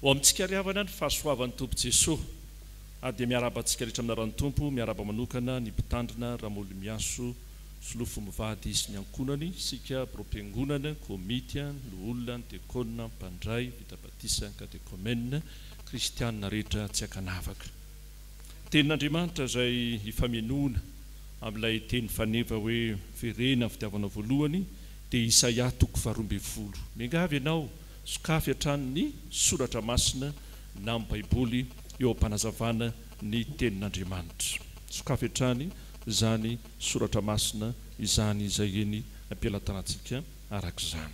ho amintsika riavana ny fahasoavan'ny tompo Jesosy dia miarabantsika rehetra amin'narany tompo miaraba manokana ny mpitandrina ramolo miaso solofo mivady sy ny ankonany sika propingonana komity ny olona ny tekona mpandray vitabatisa ny katekomena kristianina rehetra tsy akanavaka tenin'Andriamanitra izay ifamenoana amin'ilay teny faneva hoe firena ny fitiavana voalohany dia Isaia 12 mingavy ianao sokafy hatrany soratra masina na amin'ny baiboly eo ampanazavana ny tenin'Andriamanitra sokafy hatrany izany soratra masina izany izay eny ampilatanantsika arak'izany.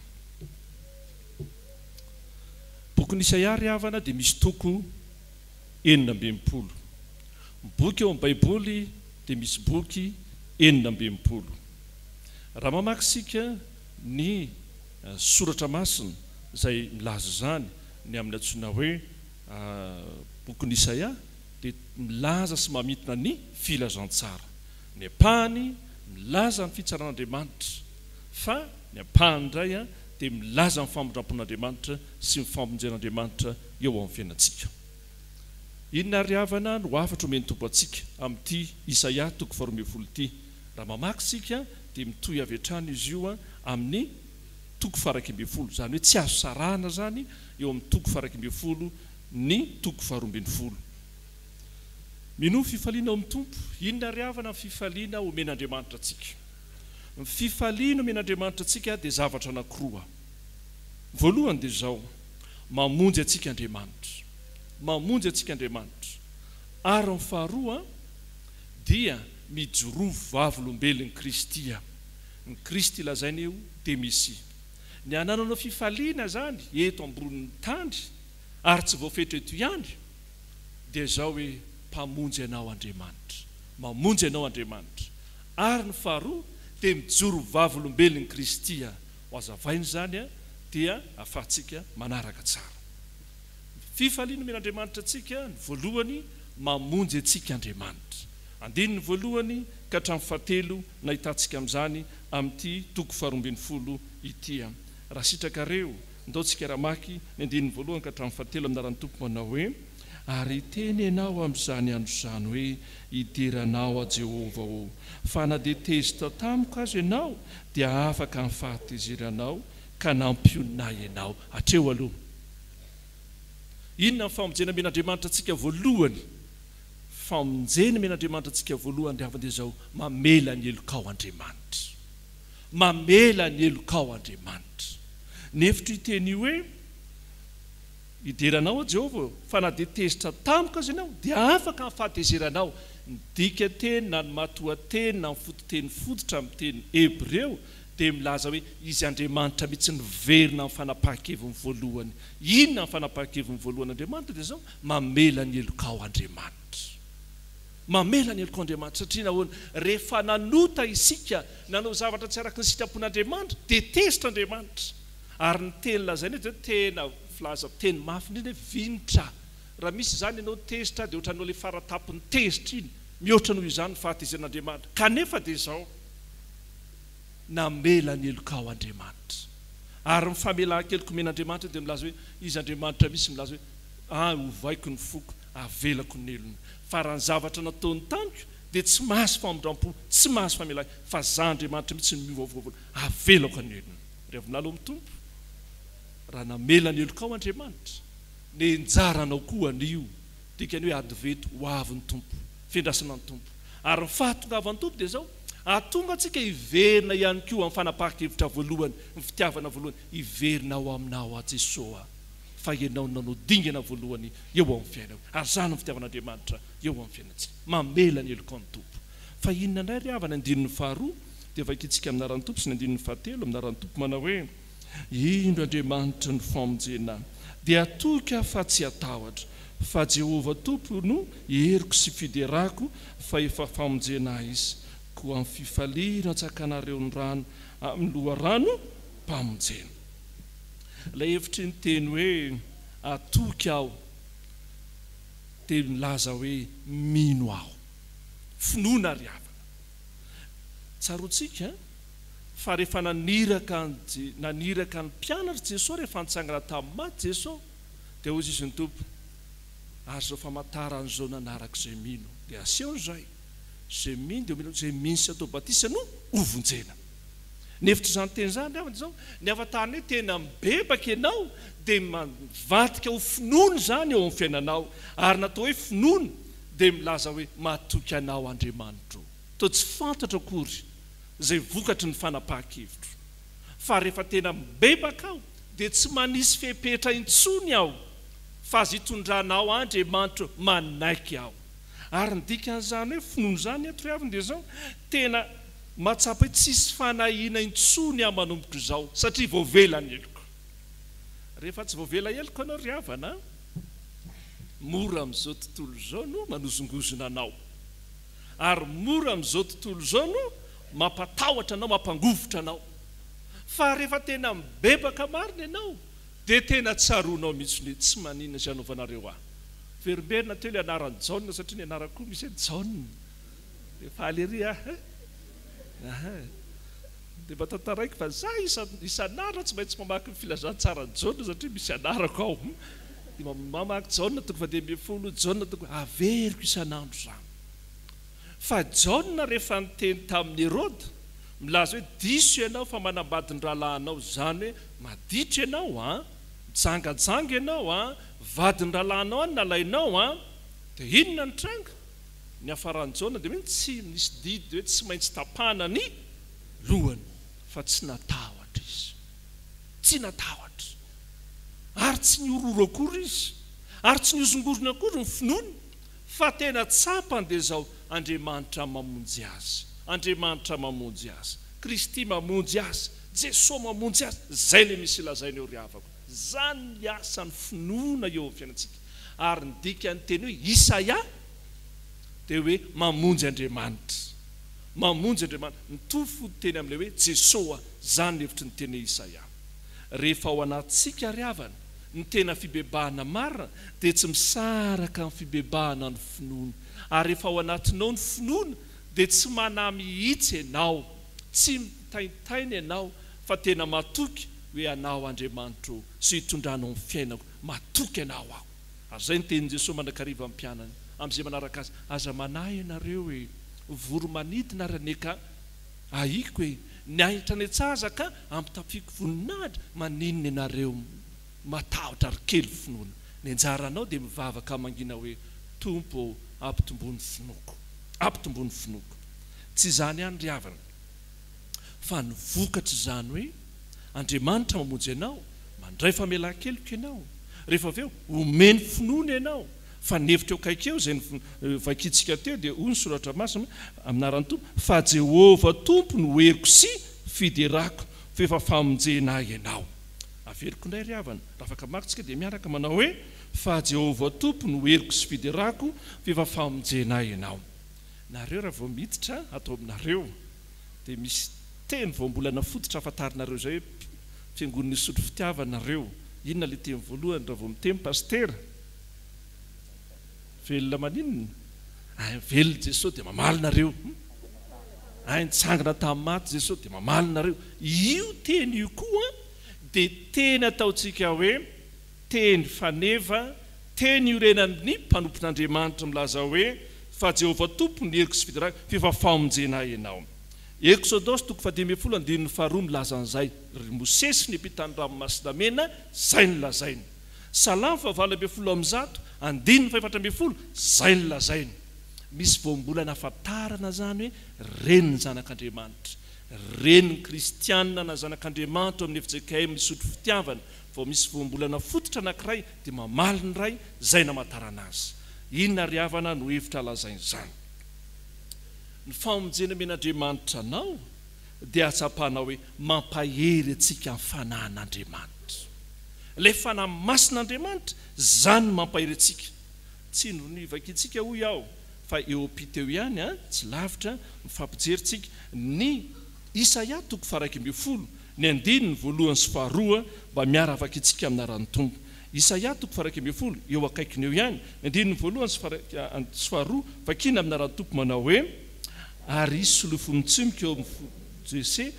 Boky Isaia riavana dia misy toko 19 boky eo amin'ny baiboly dia misy boky 19. Raha mamaksika ny soratra masina izay milaza izany ny amin'ny antsoina hoe boky Isaia dia milaza sy mamitona ny filazantsara. Ny apahany milaza ny fitsaran'Andriamanitra fa ny apahany indray dia milaza ny famondrampon'Andriamanitra sy ny famonjen'Andriamanitra eo amin'ny fiainantsika. Inona riavana no afatra omeny tompo antsika amin'ity Isaia 12 ity. Raha mamaksika dia mitohy avy hatrany izy io amin'ny 12 izany hoe tsy azo sarahana zany eo amin'ny 12 ny 12. Mino fifaliana ao amin'ny tompo. Inona riavana ny fifaliana omen'Andriamanitra antsika. Ny fifaliana omen'Andriamanitra antsika dia zavatra anankiroa. Voalohany dia izao mamonjy antsika Andriamanitra. Mamonjy antsika Andriamanitra. Ary ny faharoa dia mijorovo vavolombelon'ny Kristia. Ny Kristy lazainy eo dia misy. Ny anananao fifaliana zany eto ambonin'ny tany ary tsy voafetra eto ihany dia izao hoe mpamonjy ianao Andriamanitra. Mamonjy ianao Andriamanitra. Ary ny faharoa dia mijoro vavolombelon'ny Kristia. Ho azavainy zany dia afahantsika manaraka tsara. Fifaliana omen'Andriamanitra antsika ny voalohany mamonjy antsika Andriamanitra. Andiny ny voalohany ka hatramin'ny fahatelo nahitantsika amin'izany amin'ity 12 ity. Raha sitrakareo ndaontsika ramaky ny andiny ny voalohany ka hatramin'ny fahatelo amin'narany tompo manao hoe ary teny ianao amin'izany andro izany hoe hideranao a Jehovah fa na dia tezitra tamiko azy ianao dia afaka ny fahatezeranao ka nampionay ianao hatreo aloha. Inona ny famonjena men'Andriamanitra antsika voalohany? Famonjena men'Andriamanitra antsika voalohany dia avy izao mamela ny elokao Andriamanitra. Mamela ny elokao Andriamanitra. Nefitra iteny hoe hideranao a Jehovah fa na dia tezitra tamiko azy ianao dia afaka ny fahatezeranao. Ny dika teny na ny matoateny na ny fototeny fototra amin'ny teny Hebreo dia milaza hoe izy Andriamanitra mihitsy niverina ny fanapahan-keviny voalohany. Inona ny fanapahan-keviny voalohany Andriamanitra dia izao mamela ny elokao Andriamanitra. Mamela ny elokao Andriamanitra satria nahoana rehefa nanota isika nanao zavatra tsy araka ny sitrapon'Andriamanitra dia tezitra Andriamanitra. Ary ny teny lazaina dia tena filaza teny mafy indrindra hoe vinitra. Raha misy izany ianao tezitra dia ohatranao ilay faratapon'ny tezitra iny mihoatra noho izany fahatezen'Andriamanitra. Kanefa dia izao namela ny elokao Andriamanitra. Ary ny famelan-keloko men'Andriamanitra dia milaza hoe izy Andriamanitra misy milaza hoe hovaiko ny foko avelako ny elony. Fa raha ny zavatra nataony tamiko dia tsy mahasy famondrampo tsy mahasy famelan fa za Andriamanitra mihitsy ny miovavoavona avelako ny elony. Rehefa minalo amin'ny tompo raha namela ny elokao Andriamanitra nenjaranao koa anio dikany hoe adveto ho avy ny tompo fiandrasana ny tompo. Ary ny fahatongavan'ny tompo dia izao atonga antsika hiverina ihany koa amin'ny fanapahan-kevitra voalohany ny fitiavana voalohany hiverina ao aminao a Jesosy fa ianao nanao dingana voalohany eo amin'ny fiainao ary zany ny fitiavan'Andriamanitra eo amin'ny fiainantsika mamela ny elokao ny tompo. Fa inona indray riavana andinin'ny faharoa dia vakintsika amin'narany tompo sy ny andinin'ny fahatelo amin'narany tompo manao hoe indro Andriamanitra ny famonjena dia atoka fa tsy atahotra fa Jehovah tompo no heriko sy fiderako fa efa famonjena izy koa amin'ny fifaliana atsakanareo ny rano amin'ny loharano mpamonjena. Ilay hevitry ny teny hoe atoky aho dia milaza hoe mino aho. Finoana ry havana. Tsarotsika fa rehefa naniraka ny mpianatra Jesosy rehefa nitsangana tamin'ny maty Jesosy dia ozy izy ny tompo ary zao famantaran'izao nanarak'izay mino dia aseon'izay zay mino dia zay mino sy atao batisa no ovonjena. Nefitra izany teny izany avana zao ny afatany hoe tena mibebaka ianao dia mivadika ho finoana izany eo amin'ny fiainanao ary natao hoe finoana dia milaza hoe matoky anao Andriamanitra. Toa tsy fantatra akory zay vokatry ny fanapahan-kevitro fa rehefa tena mibebaka aho dia tsy manisy fepetra intsony aho fa azy hitondranao Andriamanitra manaiky aho. Ary ny dikan'izany hoe finoana izany eto ry havana dia zao tena mahatsapa hoe tsisy fanahina intsony aho manomboka izao satria voavela ny eloko. Rehefa tsy voavela eloko anao ry havana mora amin'izao tontolo izao no manozongozona anao ary mora amin'izao tontolo izao no mampatahotra anao mampangovotra anao. Fa rehefa tena mibebaka marina ianao dia tena tsaroanao mihitsy tsy manina izay anaovanareo ahy. Verimberina teo ilay anaran'ny Jaona satria ny anarako koa misy Jaona dia faalery ahy dia mba tantaraiko fa za isan'andro tsy maintsy mamaky ny filazantsara ny Jaona satria misy anarako ao dia mamaky Jaona toko fa Jaona toko averiko isan'andro zany. Fa Jaona rehefa niteny tamin'ny Herode milaza hoe diso ianao fa manambady ny rahalahinao zany hoe maditra ianao mijangajanga ianao vady ny rahalahinao any nalainao dia inona ny tranga ny afaran'ny Jaona dia hoe tsy misy didy hoe tsy maintsy tapahana ny lohany fa tsy natahotra izy tsy natahotra ary tsy niororo akory izy ary tsy niozongorona akory ny finoana fa tena tsapany dia zao Andriamanitra mamonjy azy, Andriamanitra mamonjy azy, Kristy mamonjy azy, Jesosy mamonjy azy. Zay le misy lazaina eo ry havako. Zany ny asany finoana eo amin'ny fiainantsika. Ary ny dikany teny hoe Isaia dia hoe mamonjy Andriamanitra, mamonjy Andriamanitra. Mitovy fody teny amin'ilay hoe Jesosy, zany hevitry ny teny Isaia. Rehefa ao anatintsika ry havana ny tena fibebahana marina dia tsy misaraka amin'ny fibebahana ny finoana. Ary rehefa ao anatinao ny finoana dia tsy manahy mihitsy ianao, tsy mitaintaina ianao fa tena matoky hoe anao Andriamanitra sy hitondranao amin'ny fiainako, matoky ianao aho. Ary zay ny tenin' Jesosy mandrakariva amin'ny mpianany amin'izay manaraka azy, aza manahy ianareo hoe voromanidina ary aneka ahiko hoe niahitra ny antsaza ka ampitafiako voninahitra, maninona ianareo matahotra ary kely finoana. Ny anjaranao dia mivavaka mangina hoe Tompo ampitombony finoko, ampitombony finoko. Tsy izany ihany ry havana fa ny vokatra izany hoe Andriamanitra mamonjy ianao, mandray famelan-keloka ianao, rehefa avy eo omeny finoana ianao. Fa nevitra eo kaikeo izay vakitsika teo dia hoy ny soratra masina aminaran'ny Tompo fa Jehovah Tompo no heriko sy fiderako fefa famonjena ianao. Averiko indray ry havana raha afaka makitsika dia miaraka manao hoe fa Jehovah Tompo no heriko sy fiderako fefa famonjena ianao. Nareo raha vao miditra atao aminareo dia misy teny voambolana fototra afantarinareo zay hoe fiangonan'ny sotro fitiavanareo. Inona le teny voalohany raha vao miteny pastera? Velona maninona? Velona Jesosy dia mamalonareo. Nitsangana tamin'ny maty Jesosy dia mamalonareo. Io teny io koa dia teny ataontsika hoe teny faneva, teny iorenan'ny mpanompon'Andriamanitra milaza hoe fa Jehovah Tompo ny heriko sy fiderako fefa famonjena ianao. Exodosy 10:12 milaza an'izay. Ry Mosesy ny mpitany ranomasina mena zay ny lazainy. Salamo 4:10 andininy 4:4 zay ny lazainy. Misy voambolana afantarana zany hoe reny ny zanak'Andriamanitra, reny ny kristianina na zanak'Andriamanitra amin'ny FJKM misotro fitiavana. Vao misy voambolana fototra anankiray dia mamaly ny ray zay namantarana azy. Inona ry havana no hevitra lazainy izany? Ny famonjena men'Andriamanitra anao dia atsapanao hoe mampahery antsika amin'ny fanahin'Andriamanitra. Ilay fanahy masin'Andriamanitra zany mampahery antsika. Tsy no ny vakitsika hoy aho fa eo ampiteo ihany tsy lavitra mifampijerytsika ny Isaia 1:10 ny andininy voalohany sy faharoa mba miara vakitsika aminaran'ny Tompo. Isaia 1:10 eo akaikiny eo ihany ny andininy voalohany sy faharoa vakina aminaran'ny Tompo manao hoe ary isy solofo mitsimoka eo amin'ny Jesosy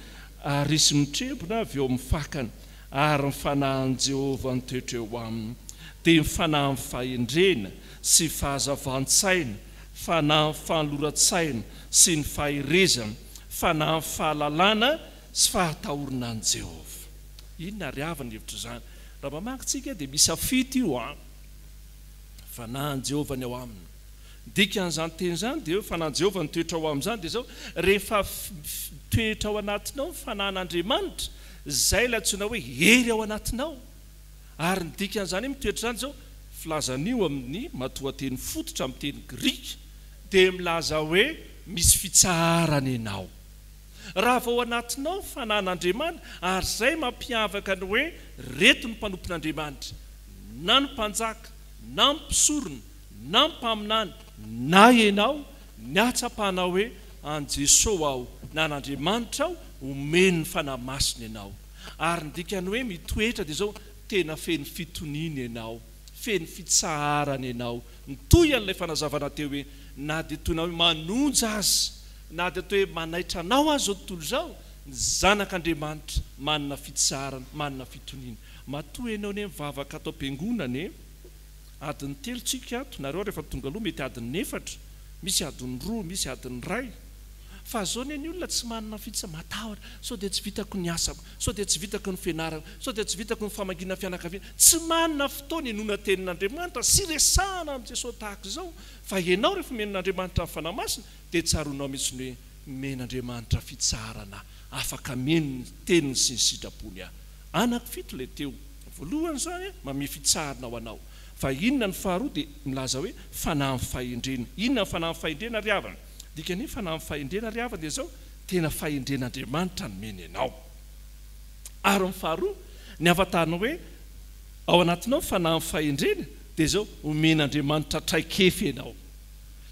ary isy mitrembona avy eo amin'ny fakany ary ny fanahin'i Jehovah nitoetra eo aminy dia mifanahy amin'ny fahendrena sy fahazavan-tsaina, fanahy amin'ny fanoloran-tsaina sy ny faherezana, fanahy amin'ny fahalalana sy fahatahorana an' Jehova. Inona ry havana hevitra izany? Raha mamakintsika dia misy afity io fanahy an' Jehova ny ao aminy. Dikan'izany teny izany dia fanahy an' Jehova ny toetra ao amin'izany dia zao rehefa toetra ao anatinao fanahin'Andriamanitra, izay ilay antsoina hoe hery ao anatinao. Ary ny dikan'izany mitoetra izany zao filazan'io amin'ny matoan-teny fototra amin'ny teny Grika dia milaza hoe misy fitsarana ianao. Raha vao anatinao fanahin'Andriamanitra, ary izay mampiavaka ny hoe reto ny mpanompon'Andriamanitra, na ny mpanjaka, na ny mpisorona, na ny mpaminany, na ianao ny atsapana hoe an Jesosy aho na an'Andriamanitra aho omeny ny fanahy masina ianao. Ary ny dikany hoe mitoetra dia zao tena feny fitoniana ianao, feny fitsaharana ianao. Mitoy an'ilay fanazavana teo hoe na dia toy na hoe manonja azy, na dia toy hoe manaitra anao azy zao tontolo zao, ny zanak'Andriamanitra manana fitsaharana, manana fitoniana. Matoy ianao ne mivavaka atao am-piangonana adiny 3 tsika ato, nareo rehefa tonga aloha mety adiny 4, misy adiny 2, misy adiny 1. Fa zao ny olona tsy manana matahotra, sao dia tsy vitako ny asako, sao dia tsy vitako ny fianarana, sao dia tsy vitako ny famangina fianakaviana. Tsy manana fotoana inona tenin'Andriamanitra sy resahana amin'i Jesosy tahaka izao. Fa ianao rehefa men'Andriamanitra amin'ny fanahy masina dia tsaronao mihitsy hoe men'Andriamanitra fitsarana, afaka meno ny teniny sy ny sitrapony aho. Anankifito ilay teo. Voalohany zany mame fitsarana ho anao. Fa inona ny faharoa dia milaza hoe fanahy amin'ny fahendrena. Inona ny fanahy amin'ny fahendrena ry havana? Dikany fanahy amin'ny fahendrena ry havana dia zao tena fahendren'Andriamanitra no meny ianao. Ary ny faharoa ny ahafantarana hoe ao anatinao fanahy amin'ny fahendrena dia zao omen'Andriamanitra traikefa ianao.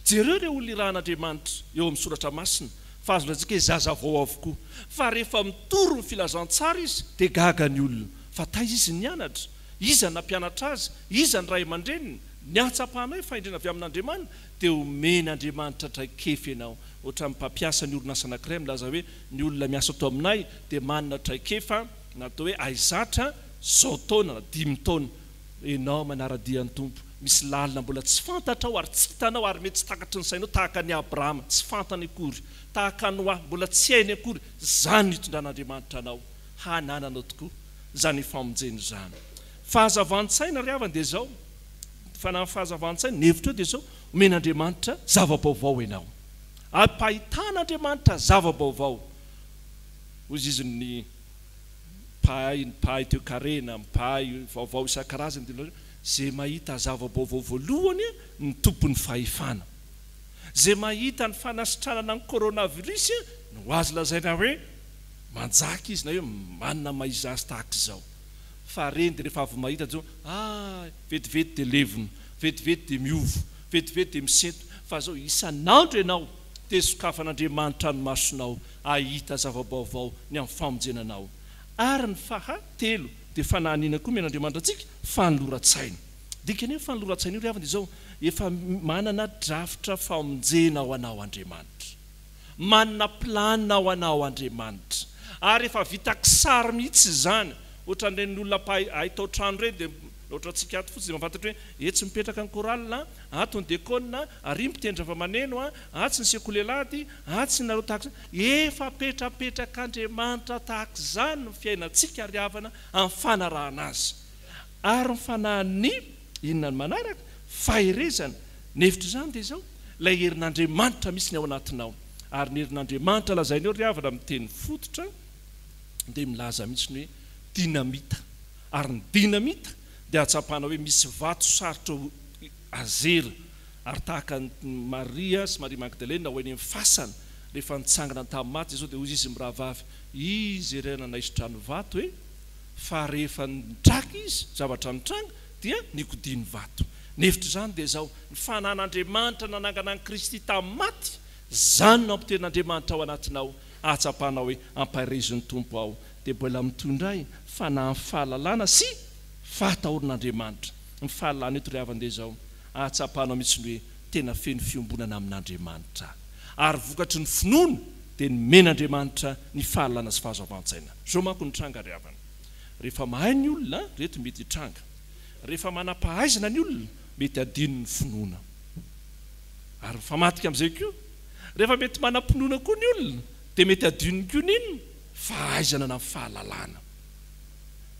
Jereo ireo olona irahan'Andriamanitra eo amin'ny soratra masina fa azo latsika hoe zaza vao avokoa. Fa rehefa mitoro ny filazantsara izy dia gaga ny olona. Fa taiza izy nianatra, iza nampianatra azy, iza ny ray aman-dreniny, ny atsapana hoe fahendrena avy amin'Andriamanitra dia omen'Andriamanitra traikefa ianao. Ohatra amin'ny mpampiasa ny orinasa anankiray milaza hoe ny olona miasa tao aminay dia manana traikefa natao hoe aizatra zao taona, 5 taona. Ianao manara-dia ny tompo, misy lalina mbola tsy fantatra ao ary tsy hitanao ary mety tsy takatry ny sainao tahaka ny Abrahama, tsy fantany akory, tahaka ny Noa, mbola tsy hainy akory. Zany nitondran'Andriamanitra anao, hanananao tokoa zany famonjeny zany. Fahazavan-tsaina ry havana dia zao, fanahy fahazavan-tsaina nevitra eo dia zao omen'Andriamanitra zava-baovao ianao, ampahitan'Andriamanitra zava-baovao. Hozy izy ny mpahay teo karena, mpahay vaovao isan-karazany dia zay mahita zava-baovao voalohany ny tompon'ny fahefana. Zay mahita ny fanasitranana ny coronavirus no azo lazaina hoe manjaka izy na hoe manana maiza azy tahaka izao. Fa reny dia rehefa avy mahita zao vetivety dia levona, vetivety dia miovo, vetivety dia misento. Fa zao isan'andro ianao dia sokafan'Andriamanitra ny masonao ahita zava-baovao ny amin'ny famonjenanao. Ary ny fahatelo dia fanahiniana koa men'Andriamanitra antsika fanoloran-tsaina. Dikany hoe fanoloran-tsaina io ry havana dia zao efa manana drafitra famonjena ao anao Andriamanitra, manana planina ao anao Andriamanitra. Ary efa vita kisary mihitsy izany. Ohatra ny olona ahitao trano ireny dia ohatra antsika ato fotsiny dia mafantatra hoe etsy mipetraka ny koralina, ato ny dekona, ary mpitendra vamaneno, atsy ny sekolelady, atsy nareo tahaka izany. Efa petrapetraka tahaka izany ny fiainantsika ry havana amin'ny fanarahana azy. Ary ny fanahiny inona ny manaraka faherezana. Nevitra izany dia zao ilay herin'Andriamanitra misy ny ao anatinao. Ary ny herin'Andriamanitra lazainao ry havana amin'ny teny fototra dia milaza mihitsy ny hoe dinamita. Ary ny dinamita dia atsapana hoe misy vato sarotra azera. Ary tahaka ny Maria sy Maria Magdalena ho eny amin'ny fasana rehefa nitsangana tamin'ny maty zao dia hozy izy mirahavavy, izy iray nanaisotra ny vato fa rehefa nitraka izy zavatra nitranga dia nikodiny vato. Nevitra izany dia zao ny fanan'Andriamanitra nanangana ny Kristy tamin'ny maty, zany no ampiten'Andriamanitra ao anatinao, atsapana hoe ampahirezin'ny tompo ao. Dia mbola mitondray fanahy fahalalana sy fahatahoran'Andriamanitra. Ny fahalalana eto ry havana dia zao atsapana mihitsy ny hoe tena feno fiombonana amin'Andriamanitra. Ary vokatry ny finoana dia ny men'Andriamanitra ny fahalalana sy fahazavan-tsaina. Zao manko ny tranga ry havana. Rehefa mahay ny olona reto mety hitranga. rehefa manam-pahaizana ny olona mety adino ny finoana ary famatika amin'izay koa rehefa mety manam-pinoana koa ny olona dia mety adino koa n'inona fahaizana na fahalalana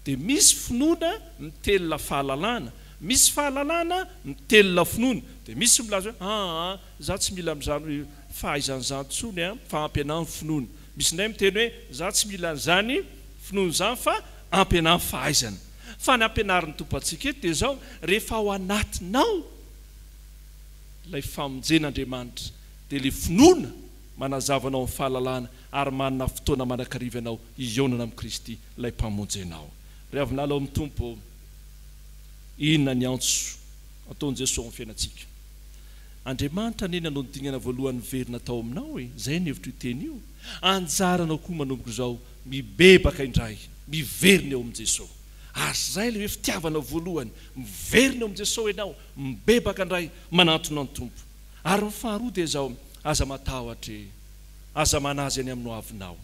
dia misy finoana mitelona fahalalana misy fahalalana mitelona finoana dia misy milaza hoe za tsy mila amin'izany fahaizan'izany tsony fa ampianany finoana misy ndray miteny hoe za tsy mila an'izany finoana izany fa ampianany fahaizana fa ny ampianarin'ny tompo antsika eto dia zao rehefa ao anatinao ilay famonjen'Andriamanitra dia ilay finoana manazavanao amin'ny fahalalana ary manana fotoana manakariva anao ionana amin'ny Kristy ilay mpamonjenao ry avy nalao amin'ny tompo inona ny antso ataon'i Jesosy amin'ny fiainantsika Andriamanitra neny anao nodingana voalohany verina tao aminao zay ny hevitra teny io anjaranao koa manomboka izao mibebaka indray miverina eo amin'i Jesosy ary zay ilay hoe fitiavana voalohany miverina eo amin'i Jesosy ianao mibebaka indray manantona ny tompo ary ny faharoa dia zao aza matahotra aza manazy any aminao avinao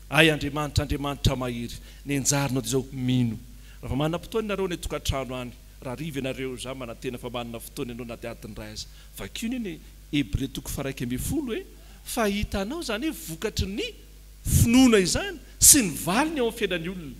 ay Andriamanitra mahiry ny anjaranao dia zao mino raha manam-potoana nareo ny tokantrano any raha riva ianareo za manantena fa manana fotoana ianao na dia adiny ray aza vakio ny Hébreux 1:10 hoe fa hitanao zany hoe vokatry ny finoana izany sy ny valiny ao amin'ny fiainan'ny olona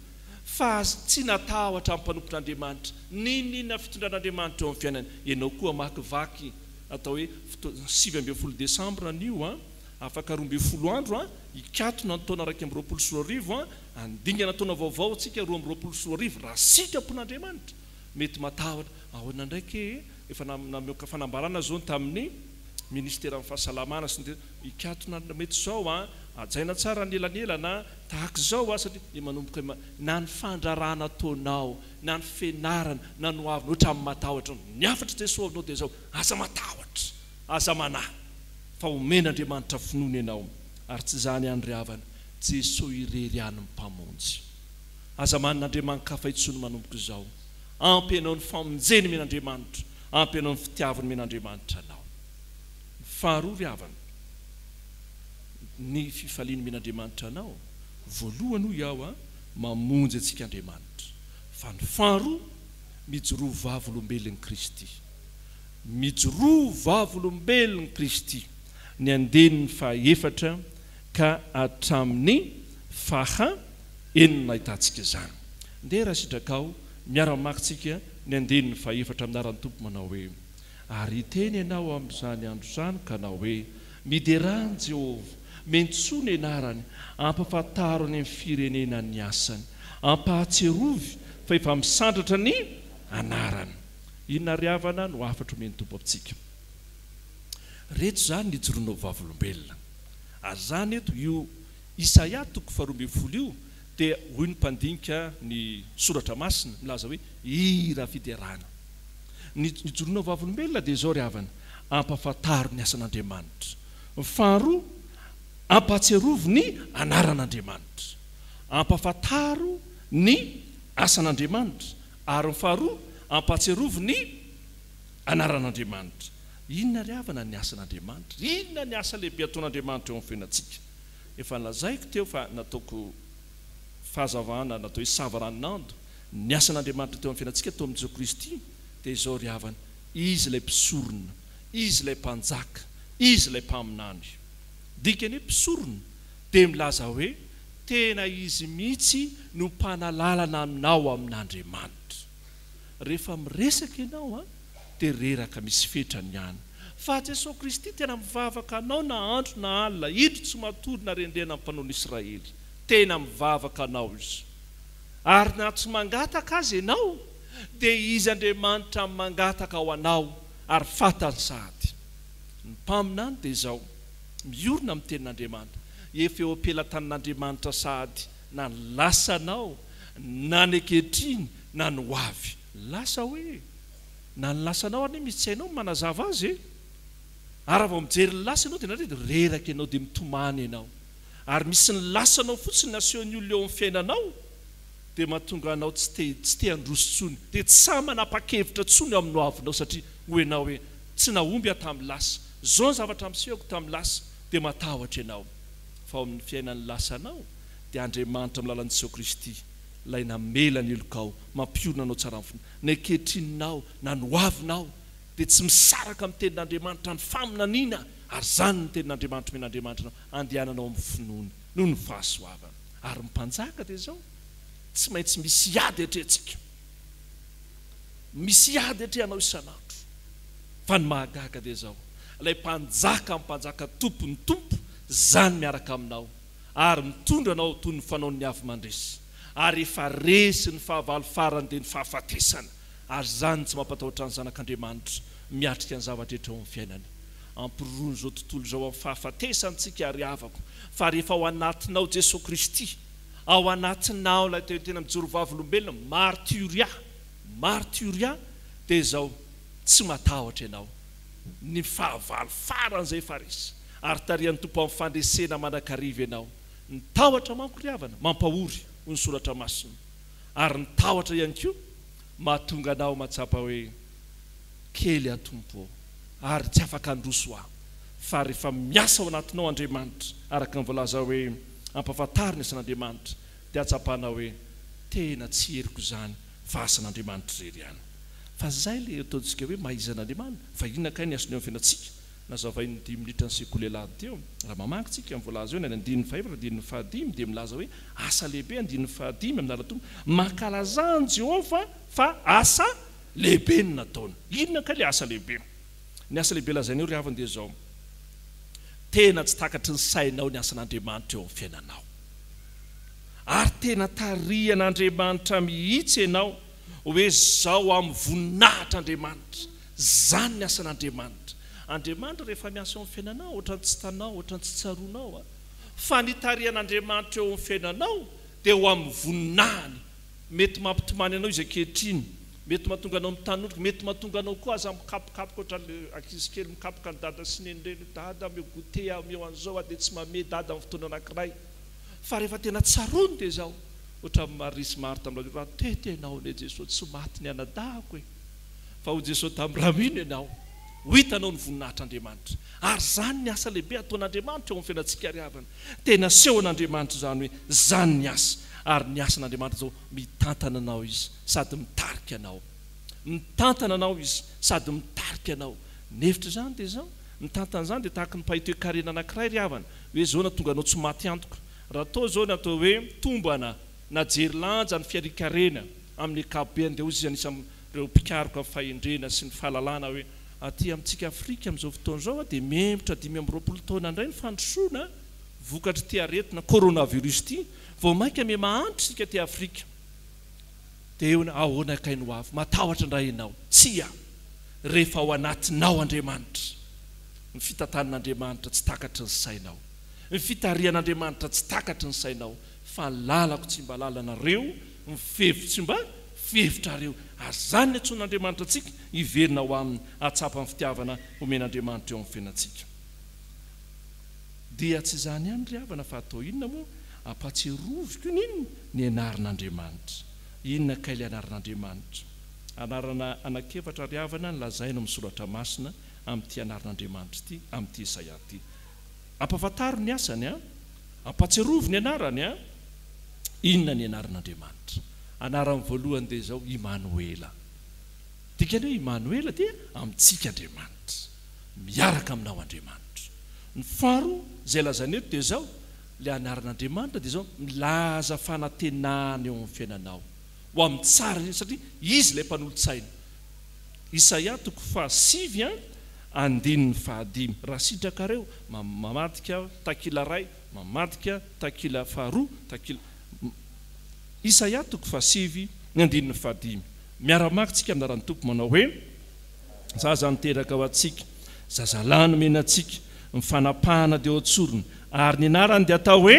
fa tsy natahotra amin'ny mpanompon'Andriamanitra ninona fitondran'Andriamanitra eo amin'ny fiainany ianao koa makivaky atao hoe 9 Desambra anio afaka 12 andro ikatona ny taona 224 andingana taona vaovao tsika 224 raha sika pon'Andriamanitra mety matahotra ahoana ndraiky efa nameoka fanambarana zao tamin'ny ministera amin'ny fahasalamana sy ikatona mety zao ajaina tsara ny elanelana tahaka zao satria manomboka na ny fandrarana taonao na ny fianarana na ny hoavina ohatra amin'ny matahotra niafatra Jesosy aminao dia zao aza matahotra aza manahy fa omen'Andriamanitra finoana ianao ary tsy zany ihany ry havana Jesosy irery any mpamonjy aza man'Andriamanitra kafaitsony manomboka izao ampy anao ny famonjeny men'Andriamanitra ampy anao ny fitiavany men'Andriamanitra anao faharoa ry havana ny fifaliany men'Andriamanitra anao voalohany hoy iaho mamonjy antsika Andriamanitra fa ny faharoa mijoroa vavolombelon'i Kristy mijoroa vavolombelon'i Kristy ny andeniny fahaefatra ka hatramin'ny fahaenina ahitantsika izany ndeha raha sidrakao miara-makitsika ny andeniny fahaefatra aminaran'ny tompo manao hoe ary teny ianao amin'izany andro izany ka nao hoe miderany Jehovah mentsoa ny anarany ampafataro any amin'ny firenena ny asany ampahatserovy fa efa misandratra ny anarany inona ry havana no afatra omeny tompo amintsika reto zany ny joroanao vavolombelona ary zany eto io Isaia 2:12 io dia hoy ny mpandinika ny soratra masina milaza hoe ira fiderana ny joroanao vavolombelona dia zao ry havana ampafataro ny asan'Andriamanitra faharoa ampahatserovo ny anaran'Andriamanitra ampafataro ny asan'Andriamanitra ary faharoa ampahatserovo ny anaran'Andriamanitra inona ry havana ny asan'Andriamanitra inona ny asa lehibe ataon'Andriamanitra eo amin'ny fiainantsika efa nalazaiko teo fa nataoko fahazavana natao hoe savaranando ny asan'Andriamanitra teo amin'ny fiainantsika teo amin'ny Jesosy Kristy dia izao ry havana izy ilay mpisorona izy ilay mpanjaka izy ilay mpaminany dikany hoe mpisorona dia milaza hoe tena izy mihitsy no mpanalalana aminao amin'Andriamanitra rehefa miresaka ianao dia reraka misy fetrany ihany fa Jesosy Kristy tena mivavaka anao na andro na alina hidro tsy matory na rendrena amin'ny mpanaon'ny Israely tena mivavaka anao izy ary na tsy mangataka azy ianao dia izy Andriamanitra mangataka ao anao ary fatany sady ny mpaminany dia izao miorina amin'ny tenin'Andriamanitra efa eo ampelantan'Andriamanitra sady na ny lasanao na ny ankehitriny na ny hoavy lasa hoe na ny lasanao ary misy tsy hainao manazava azy ary vao mijery ny lasa ianao dia nareo reraka ianao dia mitomany ianao ary misy ny lasanao fotsiny nasehon'ny olona eo amin'ny fiainanao dia mahatonga anao tsy te handroso tsony dia tsy samy manapa-kevitra tsony eo amin'ny hoavinao satria ho ianao hoe tsy nahomby aho tamin'ny lasa zao ny zavatra misehoko tamin'ny lasa dia matahotra ianao fa ao amin'ny fiainan'ny lasanao dia Andriamanitra amin'ny lalan'i Jesosy Kristy lay namela ny lokao mampiorina anao tsara fona ny ankehitrininao na noavinao dia tsy misaraka amin'ny tenin'Andriamanitra ny faminaniana ary zany ny tenin'Andriamanitra men'Andriamanitra andehananao amin'ny finoany noho ny fahasoavana ary mpanjaka dia zao tsy maintsy misy ady atrehantsika misy ady atrehanao isanandro fa ny mahagaga dia zao ilay mpanjaka mpanjaka tompony tompo zany miaraka aminao ary mitondra anao toy ny fanao ny avy mandresy ary efa resy ny fahavalo farany dia ny fahafatesana ary zany tsy mampatahotra ny zanak'Andriamanitra miatrika ny zava-drehetra ao amin'ny fiainany ampirony zao tontolo zao amin'ny fahafatesantsika ary avako fa rehefa ao anatinao Jesosy Kristy ao anatinao ilay tena mijorovavolombelona martyria dia zao tsy matahotra ianao ny fahavalo farany zay efa resy ary tarian'ny tompo amin'ny fandresena manakariva ianao ny tahotra manko ry havana mampahory ho ny soratra masina ary ny tahotra ihany koa mahatonga anao matsapa hoe kely atompo ary tsy afaka androso aho fa rehefa miasa ao anatinao Andriamanitra araka ny voalaza hoe ampahafantarina asan'Andriamanitra dia atsapanao hoe tena tsy heriko zany fa asan'Andriamanitra irery ihany fa zay le ataontsika hoe mahaizan'Andriamanitra fa inona kay ny asony eo amin'ny fiainantsika nazavainy 10 minitra ny sekoly lady teo raha mamankitsika amin'ny voalaza eo ny 9:15 dia milaza hoe asa lehibe 9:15 amin'ny alatombo mankalaza ny Jehova fa asa lehibe ny nataony inona kay le asa lehibe ny asa lehibe lazainy eo ry havana dia zao tena tsy takatry ny sainao ny asan'Andriamanitra eo amin'ny fiainanao ary tena tarian'Andriamanitra mihitsy ianao hoe zao amin'ny voninahitr'Andriamanitra zany ny asan'Andriamanitra Andriamanitra rehefa miasa eo amin'ny fiainanao ohatrany tsy tanao ohatrany tsy tsaroanao fa ny tarian'Andriamanitra eo amin'ny fiainanao dia ho amin'ny voninahiny mety mampitomany anao izy ankehitriny mety mahatonga anao mitanondroka mety mahatonga anao koa aza mikapokapoka ohatran'ny ankizy kely mikapoka ny dada sy nenireny dada meo gote meo an'izao dia tsy mame dada amin'ny fotoana anankiray fa rehefa tena tsarony dia zao ohatra Marisy Marta amin'ireo raha tetenao ne Jesosy tsy maty ny anadahako e fa ho Jesosy tamin'ny ramino ianao ho hitanao ny voninahitr'Andriamanitra ary zany ny asa lehibe ataon'Andriamanitra eo amin'ny fiainantsika ry havana tena sehon'Andriamanitra zany hoe zany ny asa ary ny asan'Andriamanitra zao mitantana anao izy sady mitarika anao mitantana anao izy sady mitarika anao nevitra zany dia zao mitantana zany dia tahaka ny mpahitoekarena anankiray ry havana hoe zao na tonga anao tsy maty antoka raha atao zao ny atao hoe tombana na jery lanja ny fiarikarena amin'ny ankapobeny dia ozy anisan'ireo mpikaroka fahendrena sy ny fahalalana hoe aty amintsika Afrika amin'izao fotoana zao dia membotra 520 taona indray ny fandrosoana vokatry ty aretina coronavirus ty vao mainka me mahandro sika ty Afrika dia eo ahoana kay no avy matahotra indray ianao tsia rehefa ao anatinao Andriamanitra ny fitantanan'Andriamanitra tsy takatry ny sainao ny fitarian'Andriamanitra tsy takatry ny sainao fa lalako tsy mba lalanareo mifevitra tsy mba fevitrareo ary zany ny antson'Andriamanitra antsika hiverina ho amin'ny atsapa ny fitiavana homen'Andriamanitra eo amin'ny fiainantsika dia tsy zany ihany ry havana fa atao inona moa ampatsiroviko ny anaran'Andriamanitra inona kay le anaran'Andriamanitra anarana anakefatra ry havana ny lazaina amin'ny soratra masina amin'ity anaran'Andriamanitra ity amin'ity Isaia ity ampafataro ny asany ampatsirovo ny anarany inona ny anaran'Andriamanitra anarany voalohany dia zao Immanuela dikany hoe Immanuela dia amintsika Andriamanitra miaraka aminao Andriamanitra ny faro zay lazany eto dia zao le anaran'Andriamanitra dia zao milaza fanantenana eo amin'ny fiainanao ho amin'ny tsara satria izy ilay mpanolotsaina Isaia 7:5 raha sitrakareo mamadika takila 1 mamadika takila 2 takila Isaia 7:5 miara-makitsika amin'narany tompo manao hoe zaza niteraka ao atsika zazalahy nomenantsika mifanapahana dia ao antsorony ary ny anarany dia atao hoe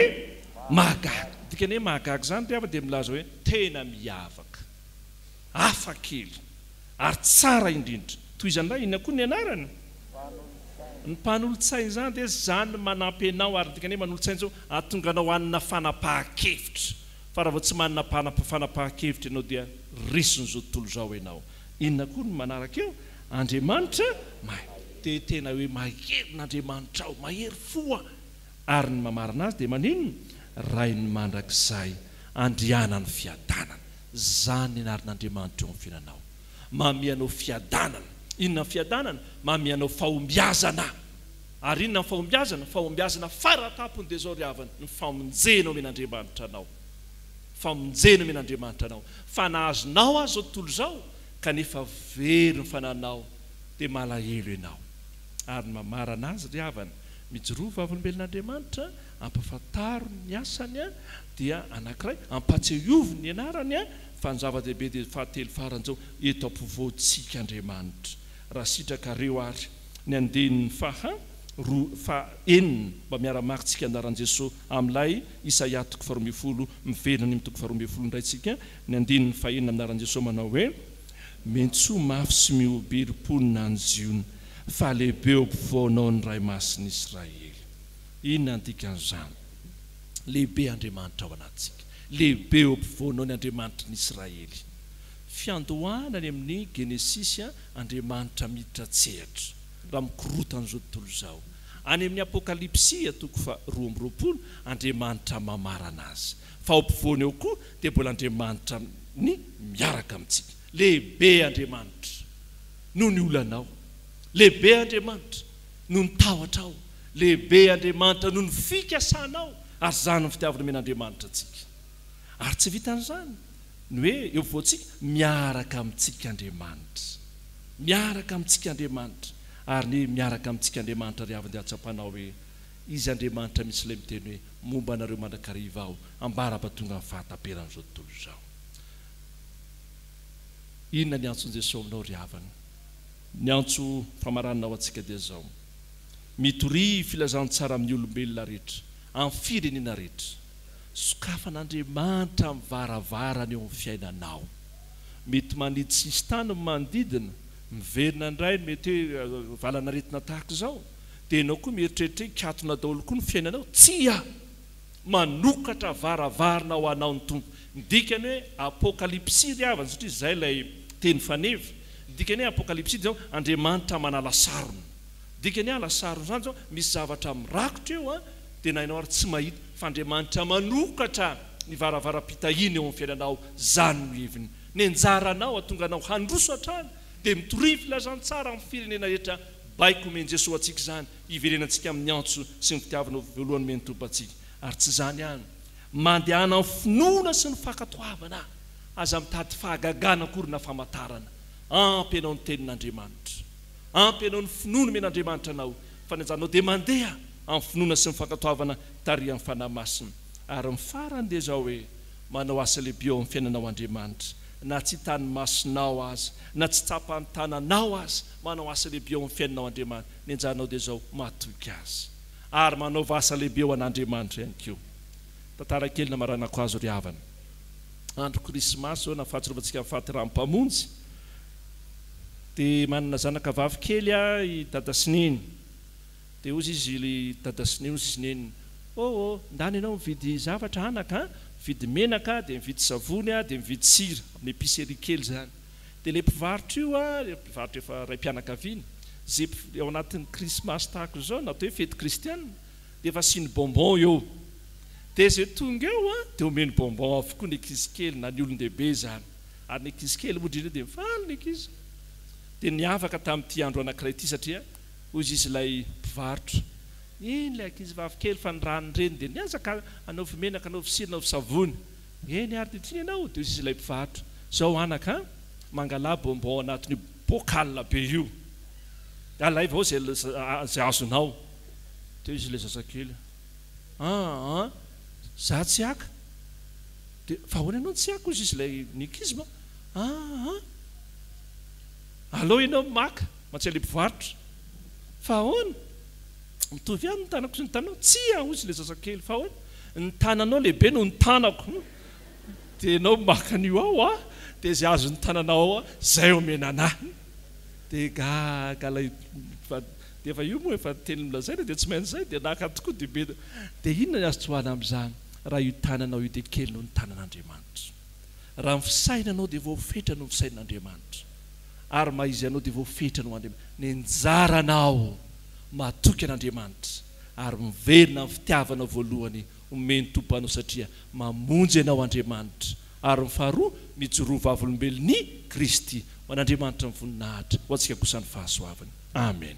mahagaga dikany hoe mahagaga zany ry havana dia milaza hoe tena miavaka hafa kely ary tsara indrindra toy izany raha inona koa ny anarany ny mpanolotsaina zany dia zany manampy anao ary dikany hoe manolotsaina zao ahatonga anao hanina fanapahan-kevitra fa raha vao tsy manana fanapahan-kevitra ianao dia risony zao tontolo zao ianao inona koa ny manaraka eo Andriamanitra dia tena hoe maherin'Andriamanitra ao mahery foa ary ny mamarina azy dia maninona rainy mandrakizay andriana ny fiadanana. Zany anarin'Andriamanitra eo amin'ny fiainanao. Mamianao fiadanana. Inona ny fiadanana? Mamianao fahombiazana. Ary inona ny fahombiazana? Fahombiazana faratapony dia zao ry havana, ny famonjenao men'Andriamanitra anao. Famonjena men'Andriamanitra anao. Fa nahazonao azy zao tontolo zao, kanefa very ny fananao, dia malahelo ianao. Ary mamarana azy ry havana, mijoroa vavolombelon'Andriamanitra, ampafantaro ny asany dia anankiray, ampatsiovy ny anarany fa ny zava-dehibe dia fahatelo farany zao, eto ampovoantsika Andriamanitra. Raha sitraka reo ary ny andinin'ny fahaenina mba miara-makitsika anaran'i Jesosy amin'ilay Isaia 40 miverina ny 40 indray tsika. Ny andinin'ny fahaenina anaran'i Jesosy manao hoe mentsoa mafy sy mioberim-ponina ny ziony, fa lehibe eo ampovoanao ny ray masin'Israely. Inona andikan'izany? Lehibe Andriamanitra ao anatsika, lehibe eo ampovoanao ny Andriamanitra ny Israely. Fiandohanany amin'ny Genesisy Andriamanitra miditra tsehatra raha mikorotana zao tontolo zao. Any amin'ny Apokalipsia 2:20 Andriamanitra mamarana azy. Fa ao ampovoany eo koa dia mbola Andriamanitra ny miaraka amintsika. Lehibe Andriamanitra noho ny olanao, lehibe Andriamanitra noho ny tahotrao, lehibe Andriamanitra noho ny fikasanao. Ary zany ny fitiavana men'Andriamanitra atsika. Ary tsy vitan'izany ny hoe eo voantsika miaraka amintsika Andriamanitra, miaraka amintsika Andriamanitra. Ary ny miaraka amintsika Andriamanitra ry havana dia atsapanao hoe izy Andriamanitra misy ilay miteny hoe momba anareo mandrakariva aho ambara-patonga ny fahataperan'izao tontolo izao. Inona ny antson'i Jesosy aminao ry havana? Ny antso famarananao atsika dia zao: mitory filazantsara amin'ny olombelona rehetra, amin'ny firenena rehetra. Sokafan'Andriamanitra mivaravarana eo amin'ny fiainanao. Mety maniditsy sisy tany manodidina, miverina indray mety hoe valana retina tahaka izao, dia ianao koa mieritreritra hoe katona daholo koa ny fiainanao. Tsia manokatra varavarana ho anao ny tompo. Dikany hoe Apokalipsia ry havana, satria izay ilay teny fanevy. Dikany hoe Apokalipsia zao Andriamanitra manala sarony. Dikany hoe alasarony zany zao misy zavatra mirakotra eo dia nainao ary tsy mahita, fa Andriamanitra manokatra ny varavara-pitahiny eo amin'ny fiainanao. Zany no heviny. Ny anjaranao atonga anao handroso hatrany dia mitory filazantsara amin'ny firenena rehetra. Baiko omeny Jesosy atsika zany, iverenantsika amin'ny antso sy ny fitiavana voalohany meny tompo atsika. Ary tsy zany ihany, mandehana amin'ny finoana sy ny fankatoavana, aza mitady fahagagana akory na famantarana. Ampy ianao ny tenin'Andriamanitra, ampy ianao ny finoana men'Andriamanitra anao, fa ny anjanao dia mandeha amin'ny finoana sy ny fankatoavana taria amin'ny fanahy masina. Ary ny farany dia zao hoe manao asa lehibe eo amin'ny fiainanao Andriamanitra, na tsy tany masinao azy, na tsy tsapany tananao azy, manao asa lehibe eo amin'ny fiainanao Andriamanitra. Ny anjanao dia zao matoky azy, ary manaova asa lehibe eo an'Andriamanitra ihany koa. Tantara kely namaranako azo ry havana. Andro Krismasy zao nafahatsirovatsika amin'ny fahateram-pamonjy, dia manana zanaka vavy kely i dada Sineny. Dia ozy izy dada Sineny, ozy izy neny, ndany ianao mividy zavatra anaka, mividy menaka, dia mividy savony, dia mividy sira amin'ny épicerie kely zany. Dia ilay mpivarotra io mpivarotra efa ray mpianakaviana, zay ao anatin'ny Krismasy tahaka izao, natao hoe fety kristianina, dia efa siny bonbon eo. Dia zay tonga eo dia omeny bonbon avokoa ny ankizy kely na ny olon-dehibe zany. Ary ny ankizy kely modrina dia mifaly ny ankizy. Dia niavaka tamin'ity andro anankiray ity, satria hozy izy ilay mpivarotra, iny ilay ankizy vavikely fa ny rano reny dia niazaka anaovy menaka, anaovy sira, anaovy savony. Eny ary dia tiany ianao. Dia hozy izy ilay mpivarotra, zao anaka mangala bonbon anatin'io bocal be io, alaiva ao zay azonao. Dia izy ilay zazakely, za tsy aka. Dia fa ahoana ianao tsy aka? Hozy izy ilay nikizy ma, allo ianao maka matsy ilay mpivarotra, fa ahoana mitovy ihany ny tanako sy ny tananao? Tsia, hozy ilay zazakely, fa ahoana ny tananao lehibe noho ny tanako. Dia ianao maka an'io ao dia zay azo ny tananao ao zay omena anahy. Dia gagalay, dia efa io moa efa teny milazaina dia tsy maintsy zay, dia naka tokoa dia be. Dia inona ny azo tsoahana amin'izany? Raha io tananao io dia kely noho ny tanan'Andriamanitra. Raha ny fisainanao dia voafetra noho ny fisain'Andriamanitra, ary maizy anao dia voafetra noho Andriamanitra. Ny anjaranao matoky an'Andriamanitra, ary miverina amin'ny fitiavana voalohany omeny tompo anao satria mamonjy ianao Andriamanitra ary ny faharoa mijoroa vavolombelony Kristy ho an'Andriamanitra ny voninahitra ho antsika kosa ny fahasoavany. Amen.